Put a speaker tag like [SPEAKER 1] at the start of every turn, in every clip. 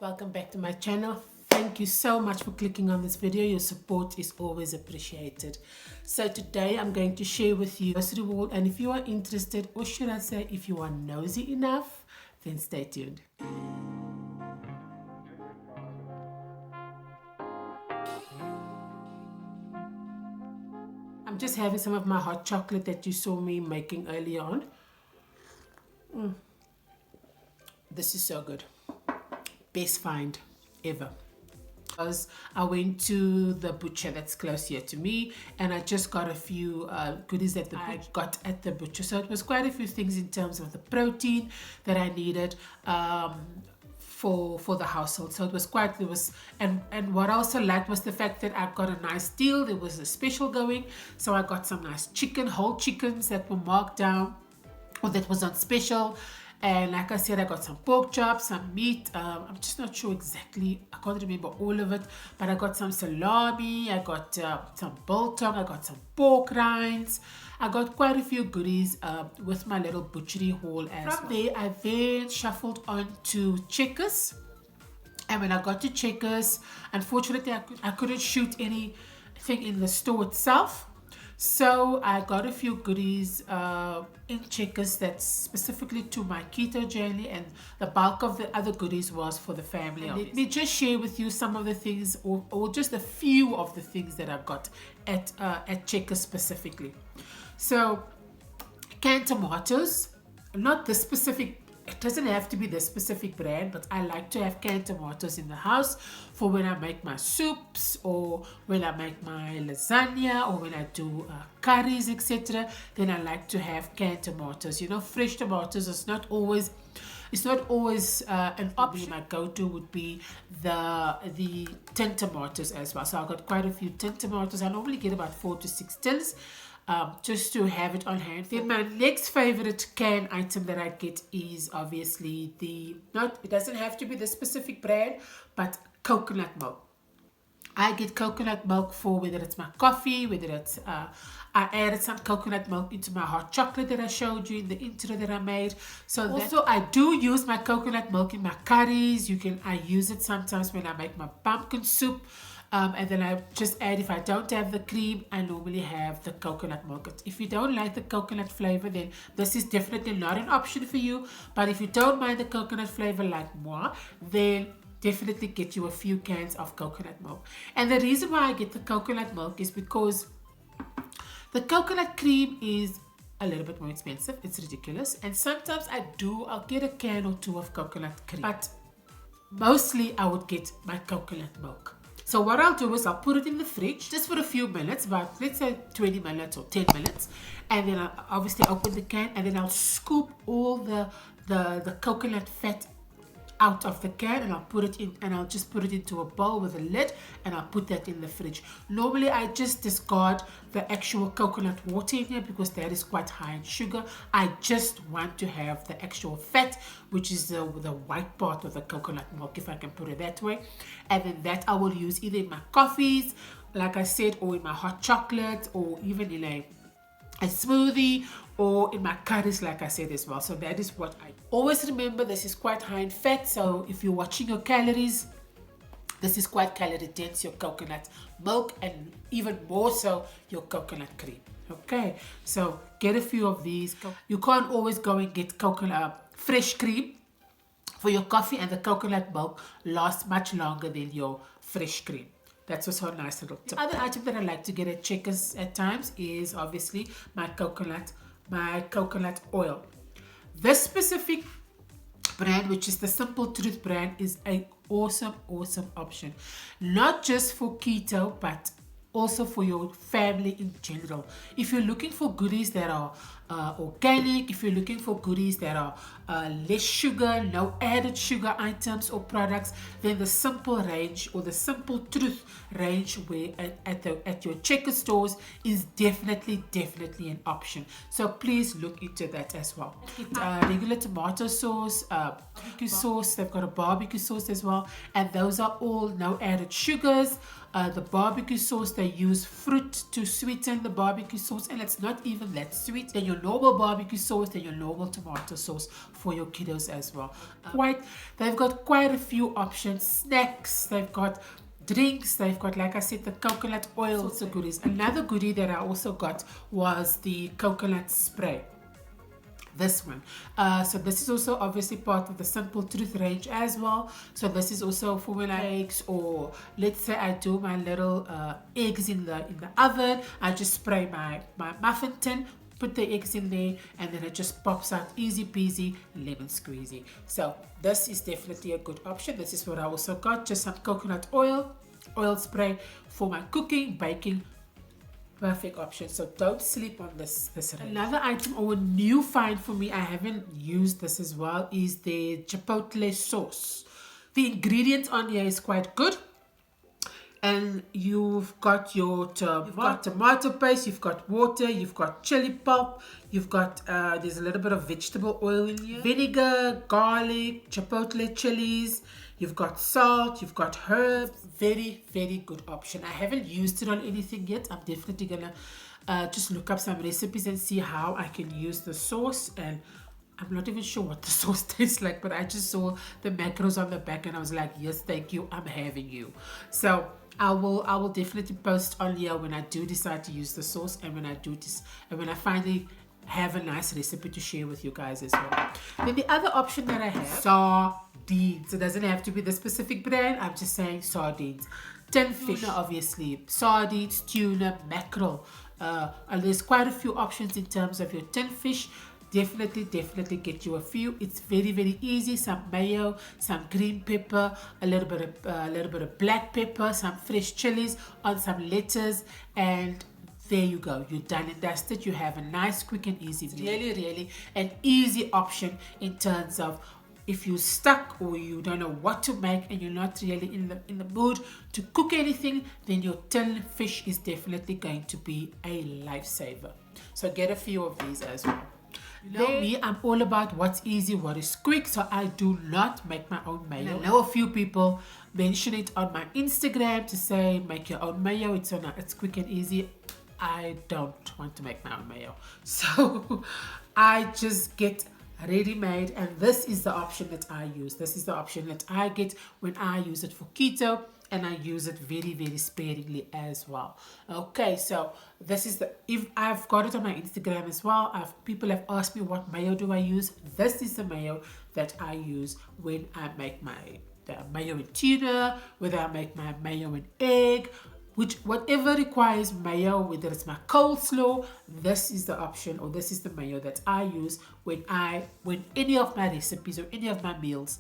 [SPEAKER 1] welcome back to my channel. Thank you so much for clicking on this video. Your support is always appreciated. So today I'm going to share with you a reward, and if you are interested, or should I say if you are nosy enough, then stay tuned. I'm just having some of my hot chocolate that you saw me making earlier on. This is so good. Best find ever. Because I went to the butcher that's close here to me, and I just got a few goodies that I got at the butcher. So it was quite a few things in terms of the protein that I needed for the household. So it was quite, and what I also liked was the fact that I got a nice deal. There was a special going, so I got some nice whole chickens that were marked down, or that was on special. And like I said, I got some pork chops, some meat. I'm just not sure exactly. I can't remember all of it. But I got some salami. I got some biltong. I got some pork rinds. I got quite a few goodies with my little butchery haul as well. From there, I then shuffled on to Checkers. And when I got to Checkers, unfortunately, I couldn't shoot anything in the store itself. So I got a few goodies in Checkers that's specifically to my keto journey, and the bulk of the other goodies was for the family. Let me just share with you some of the things, or just a few of the things that I got at Checkers specifically. So canned tomatoes, not the specific. It doesn't have to be the specific brand, but I like to have canned tomatoes in the house for when I make my soups, or when I make my lasagna, or when I do curries, etc. Then I like to have canned tomatoes. You know, fresh tomatoes is not always. It's not always an option. My go-to would be the tin tomatoes as well. So I got quite a few tin tomatoes. I normally get about 4 to 6 tins. Just to have it on hand. Then my next favorite can item that I get is obviously it doesn't have to be the specific brand, but coconut milk. I get coconut milk for whether it's my coffee, whether it's I added some coconut milk into my hot chocolate that I showed you in the intro that I made. So also I do use my coconut milk in my curries. I use it sometimes when I make my pumpkin soup. And then I just add, if I don't have the cream, I normally have the coconut milk. If you don't like the coconut flavor, then this is definitely not an option for you. But if you don't mind the coconut flavor like moi, then definitely get you a few cans of coconut milk. And the reason why I get the coconut milk is because the coconut cream is a little bit more expensive. It's ridiculous. And sometimes I'll get a can or two of coconut cream. But mostly I would get my coconut milk. So what I'll do is I'll put it in the fridge just for a few minutes, about let's say 20 minutes or 10 minutes. And then I'll obviously open the can, and then I'll scoop all the coconut fat out of the can, and I'll put it in, and I'll just put it into a bowl with a lid, and I'll put that in the fridge. Normally I just discard the actual coconut water in here because that is quite high in sugar. I just want to have the actual fat, which is the white part of the coconut milk, if I can put it that way. And then that I will use either in my coffees, like I said, or in my hot chocolate, or even in a smoothie, or in my curries, like I said as well. So that is what I always remember. This is quite high in fat, so if you're watching your calories, this is quite calorie dense, your coconut milk, and even more so your coconut cream. Okay, so get a few of these. You can't always go and get fresh cream for your coffee, and the coconut milk lasts much longer than your fresh cream. That's also a nice little tip. The other item that I like to get at Checkers at times is obviously my coconut oil. This specific brand, which is the Simple Truth brand, is an awesome option. Not just for keto, but also for your family in general. If you're looking for goodies that are organic, if you're looking for goodies that are less sugar, no added sugar items or products, then the Simple range, or the Simple Truth range, where at your Checker stores, is definitely an option. So please look into that as well. Regular tomato sauce, barbecue sauce. They've got a barbecue sauce as well, and those are all no added sugars. The barbecue sauce, they use fruit to sweeten the barbecue sauce, and it's not even that sweet. Then your normal barbecue sauce, then your normal tomato sauce for your kiddos as well. They've got quite a few options. Snacks, they've got drinks, they've got, like I said, the coconut oil. Also goodies. Another goodie that I also got was the coconut spray. This one. So this is also obviously part of the Simple Truth range as well. So this is also for when I eggs, or let's say I do my little eggs in the oven. I just spray my muffin tin, put the eggs in there, and then it just pops out easy peasy, lemon squeezy. So this is definitely a good option. This is what I also got, just some coconut oil spray for my cooking, baking. Perfect option. So don't sleep on this range. Another item or a new find for me, I haven't used this as well, is the Chipotle sauce. The ingredients on here is quite good. And you've got your tomato paste, you've got water, you've got chili pulp, you've got there's a little bit of vegetable oil in here, vinegar, garlic, chipotle chilies, you've got salt, you've got herbs. Very, very good option. I haven't used it on anything yet. I'm definitely gonna just look up some recipes and see how I can use the sauce. And I'm not even sure what the sauce tastes like, but I just saw the macros on the back and I was like, yes, thank you, I'm having you. So I will definitely post on here when I do decide to use the sauce, and when I do this, and when I finally have a nice recipe to share with you guys as well. Then the other option that I have, sardines. It doesn't have to be the specific brand. I'm just saying sardines. Tin fish, obviously. Sardines, tuna, mackerel. And there's quite a few options in terms of your tin fish. Definitely get you a few. It's very, very easy. Some mayo, some green pepper, a little bit of black pepper, some fresh chilies, on some lettuce, and there you go. You're done and dusted. You have a nice, quick and easy meal. Really an easy option in terms of if you're stuck or you don't know what to make and you're not really in the mood to cook anything, then your tin fish is definitely going to be a lifesaver. So get a few of these as well. You know me, I'm all about what's easy, what is quick, so I do not make my own mayo. I know a few people mention it on my Instagram to say make your own mayo, it's quick and easy. I don't want to make my own mayo, so I just get ready-made, and this is the option that I use. This is the option that I get when I use it for keto, and I use it very, very sparingly as well. Okay, so this is if I've got it on my Instagram as well. People have asked me what mayo do I use. This is the mayo that I use when I make my mayo and tuna, whether I make my mayo and egg, whatever requires mayo, whether it's my coleslaw, this is the option, or this is the mayo that I use when any of my recipes or any of my meals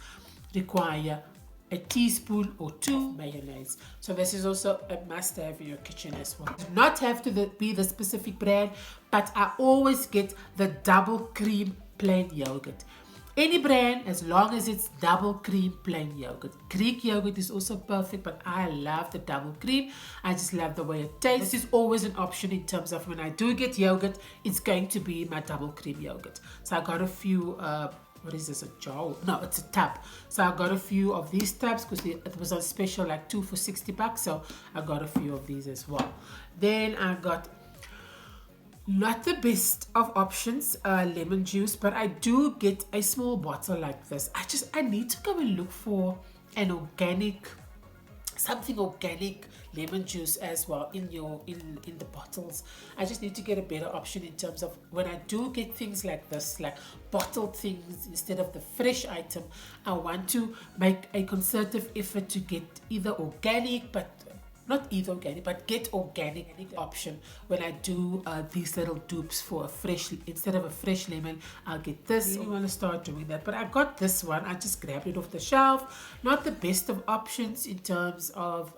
[SPEAKER 1] require a teaspoon or two of mayonnaise. So this is also a must-have in your kitchen as well. Do not have to be the specific brand, but I always get the double cream plain yogurt. Any brand, as long as it's double cream plain yogurt. Greek yogurt is also perfect, but I love the double cream. I just love the way it tastes. This is always an option in terms of when I do get yogurt, it's going to be my double cream yogurt. So I got a few, what is this, a jar? No, it's a tub. So I got a few of these tubs because it was on special, like 2 for $60. So I got a few of these as well. Then I got, not the best of options, lemon juice, but I do get a small bottle like this. I need to go and look for something organic lemon juice as well in the bottles. I just need to get a better option in terms of when I do get things like this, like bottled things instead of the fresh item. I want to make a concerted effort to get either organic, but get organic option when I do these little dupes for instead of a fresh lemon. I'll get this. I really want to start doing that, but I got this one. I just grabbed it off the shelf. Not the best of options in terms of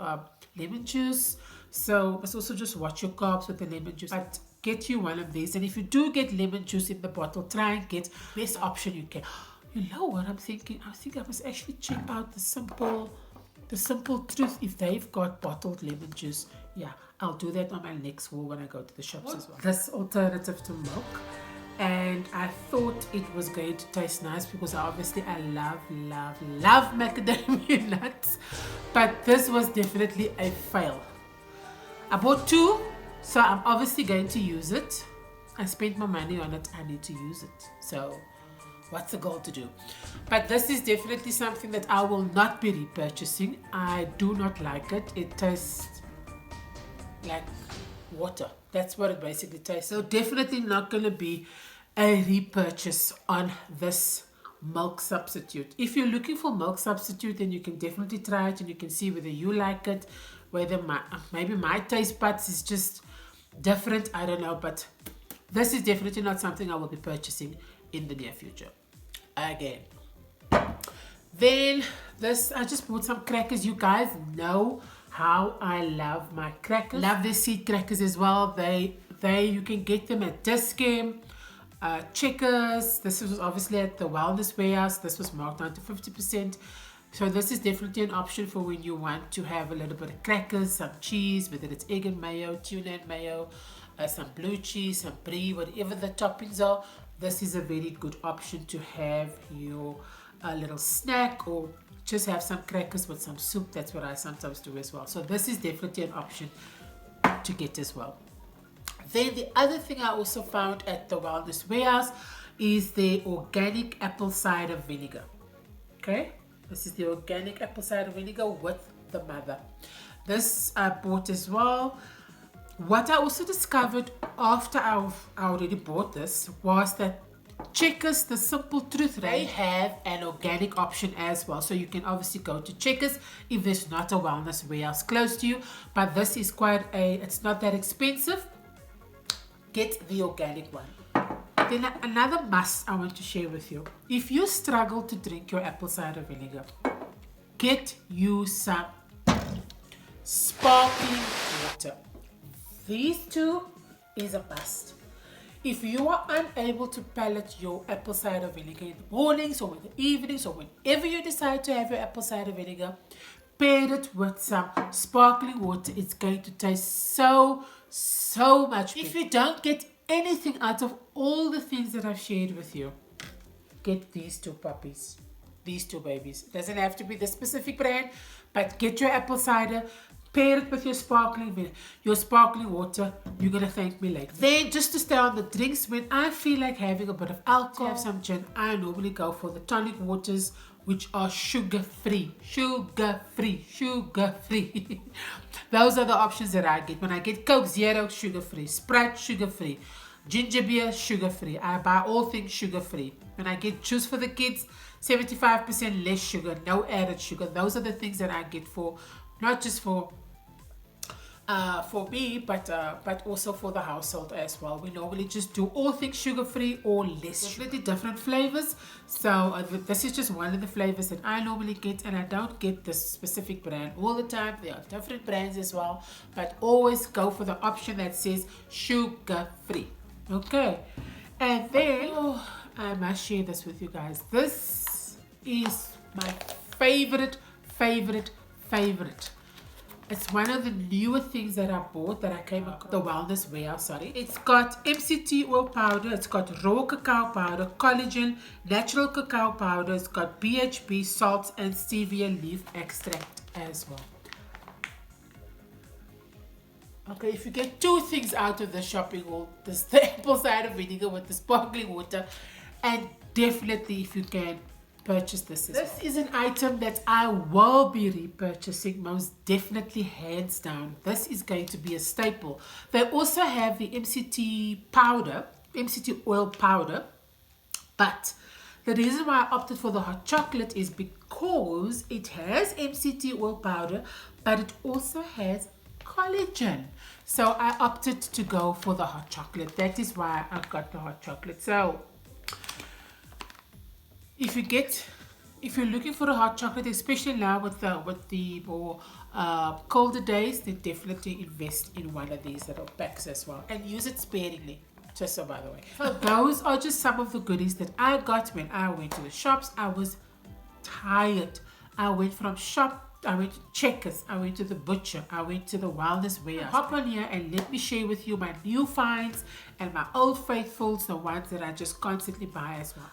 [SPEAKER 1] lemon juice, so must also just watch your carbs with the lemon juice, but get you one of these. And if you do get lemon juice in the bottle, try and get the best option you can. You know what I'm thinking? I think I must actually check out the Simple Truth if they've got bottled lemon juice. Yeah, I'll do that on my next haul when I go to the shops as well. This alternative to milk, and I thought it was going to taste nice because I love macadamia nuts, but this was definitely a fail. I bought 2, so I'm obviously going to use it. I spent my money on it, I need to use it. So what's the goal to do? But this is definitely something that I will not be repurchasing. I do not like it. It tastes like water. That's what it basically tastes. So definitely not going to be a repurchase on this milk substitute. If you're looking for milk substitute, then you can definitely try it and you can see whether you like it, whether maybe my taste buds is just different, I don't know, but this is definitely not something I will be purchasing in the near future again. Then this, I just bought some crackers. You guys know how I love my crackers. Love the seed crackers as well. They you can get them at Discount, Checkers. This was obviously at the Wellness Warehouse. This was marked down to 50%. So this is definitely an option for when you want to have a little bit of crackers, some cheese, whether it's egg and mayo, tuna and mayo, some blue cheese, some brie, whatever the toppings are. This is a very good option to have your little snack, or just have some crackers with some soup. That's what I sometimes do as well. So this is definitely an option to get as well. Then the other thing I also found at the Wellness Warehouse is the organic apple cider vinegar. Okay, this is the organic apple cider vinegar with the mother. This I bought as well. What I also discovered after I already bought this was that Checkers, the Simple Truth, they have an organic option as well. So you can obviously go to Checkers if there's not a Wellness Warehouse close to you. But this is it's not that expensive. Get the organic one. Then another must I want to share with you. If you struggle to drink your apple cider vinegar, get you some sparkling water. These two is a must. If you are unable to palate your apple cider vinegar in the mornings or in the evenings or whenever you decide to have your apple cider vinegar, pair it with some sparkling water. It's going to taste so much better. If you don't get anything out of all the things that I've shared with you, get these two puppies, these two babies. It doesn't have to be the specific brand, but get your apple cider, pair it with your sparkling water. You're gonna thank me later. Then, just to stay on the drinks, when I feel like having a bit of alcohol, have some gin, I normally go for the tonic waters, which are sugar-free. Those are the options that I get. When I get Coke Zero, sugar-free. Sprite, sugar-free. Ginger beer, sugar-free. I buy all things sugar-free. When I get juice for the kids, 75% less sugar, no added sugar. Those are the things that I get for, not just for me, but also for the household as well. We normally just do all things sugar-free or less sugar. Different flavors. So this is just one of the flavors that I normally get, and I don't get this specific brand all the time. There are different brands as well, but always go for the option that says sugar-free. Okay, and then I must share this with you guys. This is my favorite. It's one of the newer things that I bought that I came across the Wellness Warehouse. It's got MCT oil powder, it's got raw cacao powder, collagen, natural cacao powder, it's got BHB, salts, and stevia leaf extract as well. Okay, if you get two things out of the shopping haul, this the apple cider vinegar with the sparkling water, and definitely if you can, purchase this as well. This is an item that I will be repurchasing, most definitely, hands down. This is going to be a staple. They also have the MCT oil powder, but the reason why I opted for the hot chocolate is because it has MCT oil powder, but it also has collagen. So I opted to go for the hot chocolate. That is why I got the hot chocolate. So if you're looking for a hot chocolate, especially now with the more colder days, then definitely invest in one of these little packs as well, and use it sparingly. Just so by the way. So those are just some of the goodies that I got when I went to the shops. I was tired. I went from I went to Checkers, I went to the butcher, I went to the Wellness Warehouse. Hop on here and let me share with you my new finds and my old faithfuls, the ones that I just constantly buy as well.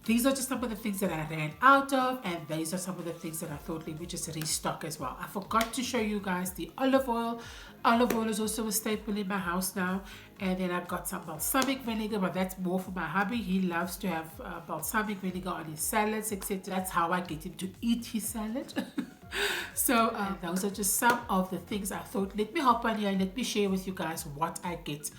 [SPEAKER 1] these are just some of the things that I ran out of, and these are some of the things that I thought let me just restock as well. I forgot to show you guys the olive oil. Olive oil is also a staple in my house now. And then I've got some balsamic vinegar, but that's more for my hubby. He loves to have balsamic vinegar on his salads, etc. That's how I get him to eat his salad. So those are just some of the things I thought, let me hop on here and let me share with you guys what I get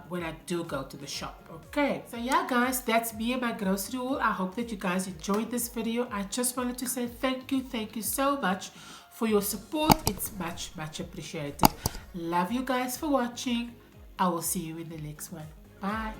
[SPEAKER 1] when I do go to the shop. Okay, so yeah guys, that's me and my grocery haul. I hope that you guys enjoyed this video. I just wanted to say thank you so much for your support. It's much appreciated. Love you guys for watching. I will see you in the next one. Bye.